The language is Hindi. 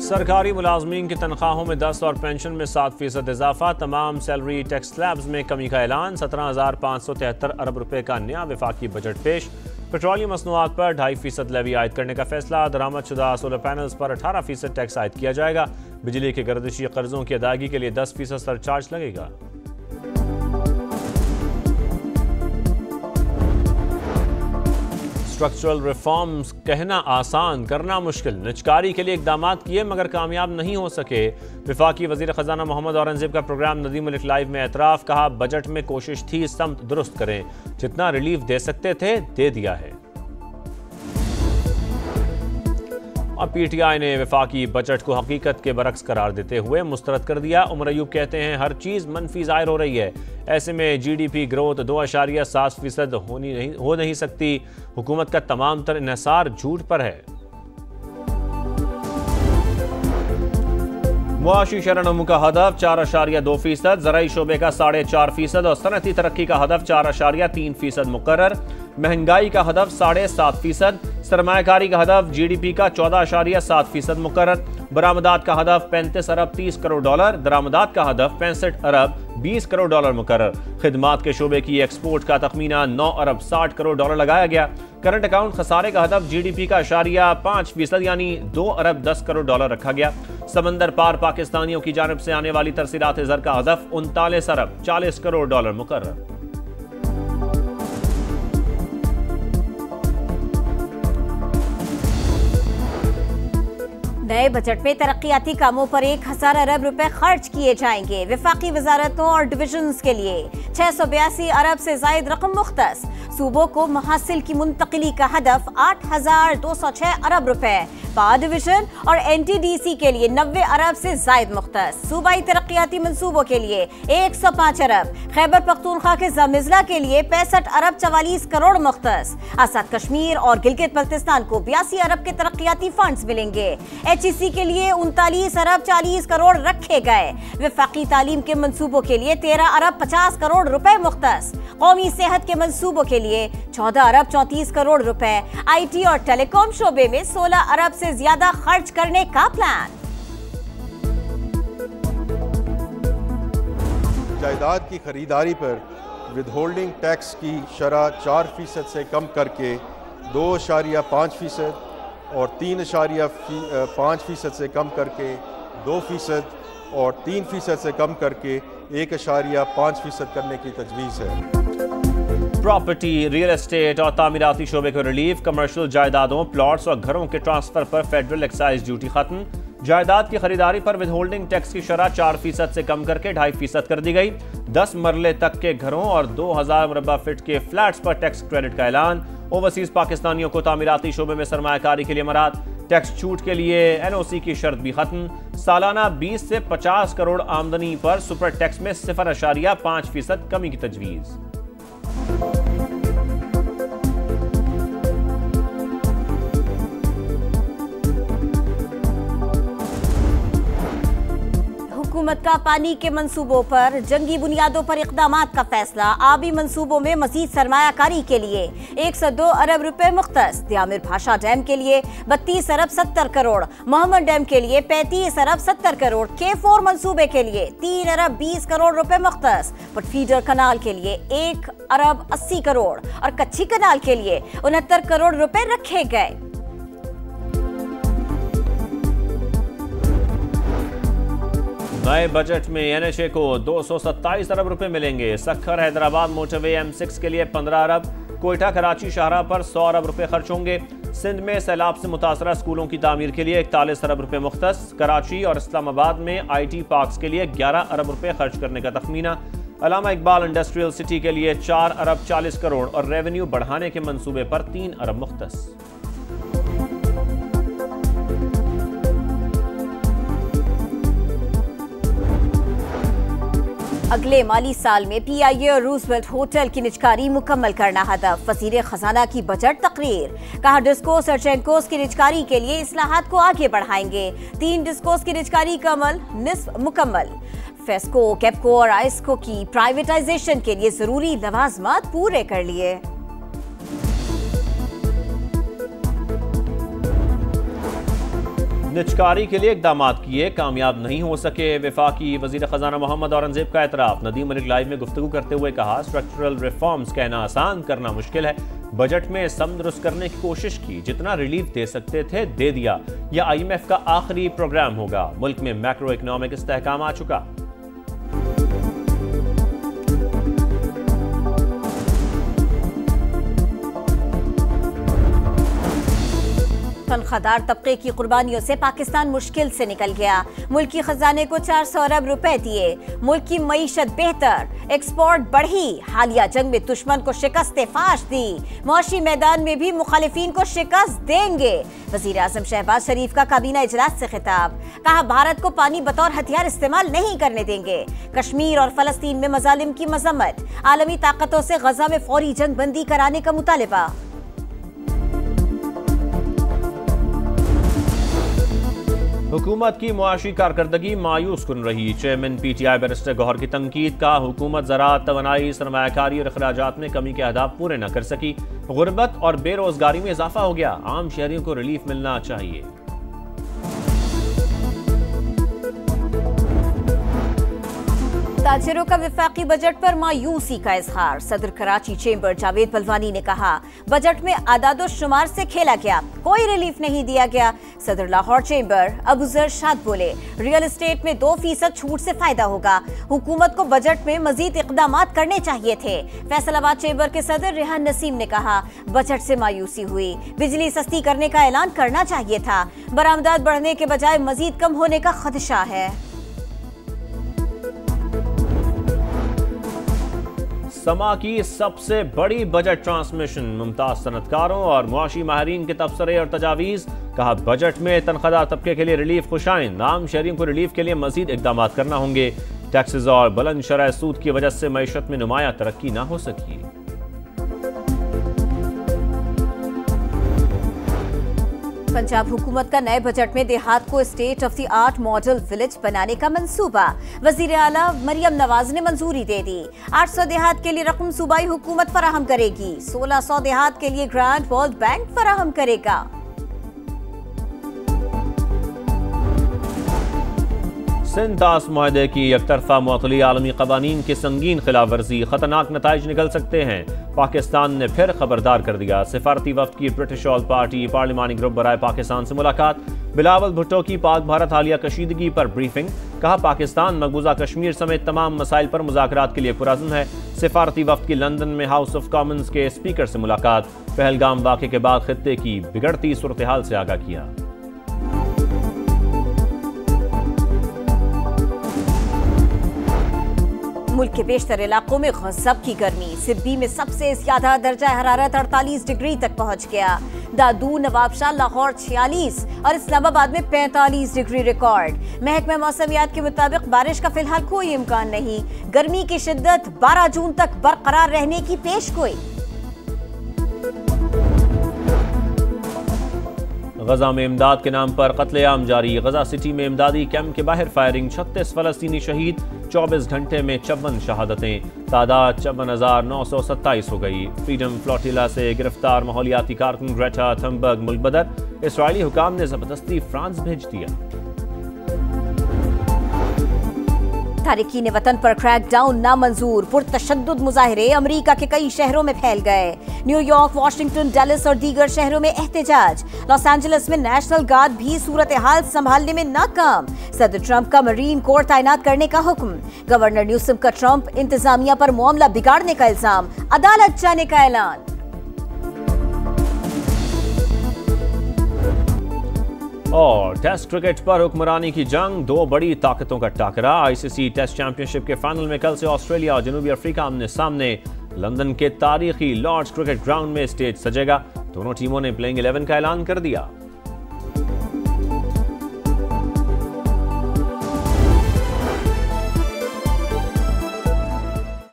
सरकारी मुलाजमीन की तनख्वाहों में 10 और पेंशन में 7% इजाफा। तमाम सैलरी टैक्स स्लैब्स में कमी का ऐलान। 17,573 अरब रुपए का नया वफाकी बजट पेश। पेट्रोलियम मसनूआत पर 2.5% लेवी आयद करने का फैसला। दरामदशुदा सोलर पैनल्स पर 18% टैक्स आयद किया जाएगा। बिजली के गर्दिशी कर्जों की अदायगी के लिए 10% सरचार्ज लगेगा। स्ट्रक्चरल रिफॉर्म्स कहना आसान, करना मुश्किल। निजकारी के लिए इकदाम किए मगर कामयाब नहीं हो सके। वफाकी वजीर खजाना मोहम्मद औरंगजेब का प्रोग्राम नदीम मलिक लाइव में एतराफ़। कहा बजट में कोशिश थी समत दुरुस्त करें, जितना रिलीफ दे सकते थे दे दिया है। और पीटीआई ने वफाकी बजट को हकीकत के बरक्स करार देते हुए मुस्तरद कर दिया। उमर अयूब कहते हैं हर चीज़ मनफी ज़ाहिर हो रही है, ऐसे में GDP ग्रोथ 2.7% हो नहीं सकती। हुकूमत का तमाम तर इन्हिसार झूठ पर है। मुआशी शरणमू का हदफ 4.2%, ज़राई शोबे का 4.5% और सनती तरक्की का हदफ 4.3% मुकर्रर। महंगाई का हदफ 7.5%, सरमायाकारी का हदफ GDP का 14.7% मुकर्रर। बरामदात का हदफ 35 अरब 30 करोड़ डॉलर, दरामदात का हदफ 65 अरब 20 करोड़ डॉलर मुकर्रर। खिदमात के शोबे की एक्सपोर्ट का तखमीना 9 अरब 60 करोड़ डॉलर लगाया गया। करंट अकाउंट खसारे का हदफ GDP का 5% यानी 2 अरब 10 करोड़ डॉलर रखा गया। समंदर पार पाकिस्तानियों की जानिब से आने वाली तरसीलात ज़र का हदफ 39 अरब 40 करोड़ डॉलर मुकर्रर। नए बजट में तरक्याती कामों पर 1000 अरब रुपए खर्च किए जाएंगे। वफाकी वजारतों और डिविजन्स के लिए 682 अरब से जायद रकम मुख्तस। सूबों को महासिल की मुंतकिली का हदफ 8,206 अरब रुपए। पावर डिवीजन और NTDC के लिए 90 अरब से जायद मुख्तस। सूबाई तरक्याती मंसूबों के लिए 105 अरब। खैबर पख्तूनख्वा के ज़मिज़ला के लिए 65 अरब 44 करोड़ मुख्तस। आज़ाद कश्मीर और गिलगित बल्तिस्तान को 82 अरब के तरक्याती फंड्स मिलेंगे। HEC के लिए 39 अरब 40 करोड़ रखे गए। वफाकी तालीम के मंसूबों के लिए 13 अरब 50 करोड़ रुपए मुख्तस। कौमी सेहत के मंसूबों के लिए 14 अरब 34 करोड़ रुपए। IT और टेलीकॉम शोबे में 16 अरब से ज्यादा खर्च करने का प्लान। जायदाद की खरीदारी पर विदहोल्डिंग टैक्स की शरह 4% से कम करके 2.5% और 3.5% से कम करके 2% और 3% से कम करके 1.5% करने की तजवीज़ है। प्रॉपर्टी, रियल एस्टेट और तामीराती शोबे को रिलीफ। कमर्शियल जायदादों, प्लॉट्स और घरों के ट्रांसफर पर फेडरल एक्साइज ड्यूटी खत्म। जायदाद की खरीदारी पर विदहोल्डिंग टैक्स की शरह 4% से कम करके 2.5% कर दी गई। 10 मरले तक के घरों और 2000 मुरब्बा फीट के फ्लैट्स पर टैक्स क्रेडिट का ऐलान। ओवरसीज पाकिस्तानियों को तामीराती शोबे में सरमायाकारी के लिए मराद। टैक्स छूट के लिए NOC की शर्त भी खत्म। सालाना 20 से 50 करोड़ आमदनी पर सुपर टैक्स में 0.5% कमी की तजवीज़। हुकूमत का पानी के मंसूबों पर जंगी बुनियादों पर इक़दामात का फैसला। आबी मंसूबों में मजीद सरमायाकारी के लिए 102 अरब रुपए मुख्तस। दियामिर भाषा डैम के लिए 32 अरब 70 करोड़। मोहम्मद डैम के लिए 35 अरब 70 करोड़। K4 मंसूबे के लिए 3 अरब 20 करोड़ रुपए मुख्तस। फीडर कनाल के लिए 1 अरब 80 करोड़ और कच्ची कनाल के लिए 69 करोड़ रुपए रखे गए। नए बजट में NHA को 227 अरब रुपए मिलेंगे। सखर हैदराबाद मोटरवे M6 के लिए 15 अरब। कोयटा कराची शाहराह पर 100 अरब रुपए खर्च होंगे। सिंध में सैलाब से मुतासरा स्कूलों की तामीर के लिए 41 अरब रुपए मुख्तस। कराची और इस्लामाबाद में IT पार्क्स के लिए 11 अरब रुपए खर्च करने का तखमीना। अलामा इकबाल इंडस्ट्रियल सिटी के लिए 4 अरब 40 करोड़ और रेवेन्यू बढ़ाने के मंसूबे पर 3 अरब मुख्तस। अगले माली साल में PIA और रूजवेल्ट होटल की निजकारी मुकम्मल करना हदफ। वजीर खजाना की बजट तकरीर। कहा डिस्कोस और चेंकोस की निजकारी के लिए इस्लाहात को आगे बढ़ाएंगे। 3 डिस्कोस की निजकारी का अमल निस्फ मुकम्मल। फेस्को, केपको और आइस्को की प्राइवेटाइजेशन के लिए जरूरी लवाजमात पूरे कर लिए। निचकारी के लिए इकदाम किए, कामयाब नहीं हो सके। वफाकी वजीर खजाना मोहम्मद औरंगजेब का एतराफ। नदीम मलिक लाइव में गुफ्तगू करते हुए कहा, स्ट्रक्चरल रिफॉर्म्स कहना आसान, करना मुश्किल है। बजट में सम दुरुस्त करने की कोशिश की, जितना रिलीफ दे सकते थे दे दिया। यह IMF का आखिरी प्रोग्राम होगा। मुल्क में मैक्रो इकोनॉमिक इस्तेहकाम आ चुका। तनख्वाहदार तबके की कुर्बानियों से पाकिस्तान मुश्किल से निकल गया। मुल्की खजाने को 400 अरब रुपए दिए। मुल्क की मईशत बेहतर, एक्सपोर्ट बढ़ी। हालिया जंग में दुश्मन को शिकस्त फाश दी। मौशी मैदान में भी मुखालिफिन को शिकस्त देंगे। वजीर आजम शहबाज शरीफ का काबीना इजलास से खिताब। कहा, भारत को पानी बतौर हथियार इस्तेमाल नहीं करने देंगे। कश्मीर और फलस्तीन में मजालिम की मजम्मत। आलमी ताकतों से गजा में फौरी जंग बंदी कराने का मुतालिबा। हुकूमत की मुआशी कारकर्दगी मायूस कुन रही। चेयरमैन PTI बैरिस्टर गौहर की तनकीद का। हुकूमत ज़राअत, तवानाई, सरमायाकारी और अखराजात में कमी के अहदाफ पूरे न कर सकी। गुर्बत और बेरोजगारी में इजाफा हो गया। आम शहरियों को रिलीफ मिलना चाहिए। ताजिरों का वफाकी बजट पर मायूसी का इजहार। सदर कराची चेंबर जावेद पलवानी ने कहा, बजट में आदादो शुमार से खेला गया, कोई रिलीफ नहीं दिया गया। सदर लाहौर चेंबर अबूजर शाद बोले, रियल एस्टेट में 2% छूट से फायदा होगा। हुकूमत को बजट में मजीद इकदामात करने चाहिए थे। फैसलाबाद चेंबर के सदर रेहान नसीम ने कहा, बजट से मायूसी हुई, बिजली सस्ती करने का ऐलान करना चाहिए था। बरामदात बढ़ने के बजाय मजीद कम होने का खदशा है। समा की सबसे बड़ी बजट ट्रांसमिशन। मुमताज सनतकारों और मुआशी माहिरीन के तबसरे और तजावीज़। कहा, बजट में तनख्वाहदार तबके के लिए रिलीफ खुशाइन। आम शहरियों को रिलीफ के लिए मजीद इकदाम करना होंगे। टैक्सेस और बुलंद शरह सूद की वजह से मईशत में नुमाया तरक्की ना हो सकी। पंजाब हुकूमत का नए बजट में देहात को state of the art model village बनाने का मंसूबा। वजीर आला मरियम नवाज ने मंजूरी दे दी। 800 देहात के लिए रकम सूबाई हुकूमत फराहम करेगी। 1600 देहात के लिए ग्रांट वर्ल्ड बैंक फराहम करेगा। सिंतास मुआहदे की एकतरफा मुअत्तली आलमी कवानीन की संगीन खिलाफ वर्जी। खतरनाक नताइज निकल सकते हैं। पाकिस्तान ने फिर खबरदार कर दिया। सिफारती वफ्द की ब्रिटिश ऑल पार्टी पार्लिमानी ग्रुप बराए पाकिस्तान से मुलाकात। बिलावल भुट्टो की पाक भारत हालिया कशीदगी पर ब्रीफिंग। कहा, पाकिस्तान मकबूजा कश्मीर समेत तमाम मसाइल पर मुज़ाकरात के लिए पुरअज़्म है। सिफारती वफ्द की लंदन में हाउस ऑफ कॉमन्स के स्पीकर से मुलाकात। पहलगाम वाक़े के बाद खित्ते की बिगड़ती सूरत हाल से आगाह किया। मुल्क के बेशतर इलाकों में गज़ब की गर्मी। सिब्बी में सबसे ज्यादा दर्जा हरारत 48 डिग्री तक पहुंच गया। दादू, नवाबशाह, लाहौर 46 और इस्लामाबाद में 45 डिग्री रिकॉर्ड। महकमा मौसमियात के मुताबिक बारिश का फिलहाल कोई इम्कान नहीं। गर्मी की शिद्दत 12 जून तक बरकरार रहने की पेशगोई। गजा में इमदाद के नाम पर कत्लेआम जारी। गजा सिटी में इमदादी कैंप के बाहर फायरिंग। 36 फलस्तीनी शहीद। 24 घंटे में 54 शहादतें। तादाद 54,927 हो गई। फ्रीडम फ्लोटिला से गिरफ्तार माहौलियाती कारकुन ग्रेटा थनबर्ग मुल्क बदर। इसराइली हुकाम ने जबरदस्ती फ्रांस भेज दिया। तारिकीन वतन पर क्रैकडाउन नामंजूर। पुरतशद्दुद मुजाहिरे अमेरिका के कई शहरों में फैल गए। न्यूयॉर्क, वाशिंगटन, डैलस और दीगर शहरों में एहतजाज। लॉस एंजलिस में नेशनल गार्ड भी सूरत हाल संभालने में नाकाम। सदर ट्रंप का मरीन कोर तैनात करने का हुक्म। गवर्नर न्यूसम का ट्रंप इंतजामिया पर मामला बिगाड़ने का इल्जाम। अदालत जाने का ऐलान। और टेस्ट क्रिकेट पर हुक्मरानी की जंग। 2 बड़ी ताकतों का टाकरा। ICC टेस्ट चैंपियनशिप के फाइनल में कल से ऑस्ट्रेलिया और जनूबी अफ्रीका आमने सामने। लंदन के तारीखी लॉर्ड्स क्रिकेट ग्राउंड में स्टेज सजेगा। दोनों टीमों ने प्लेइंग 11 का ऐलान कर दिया।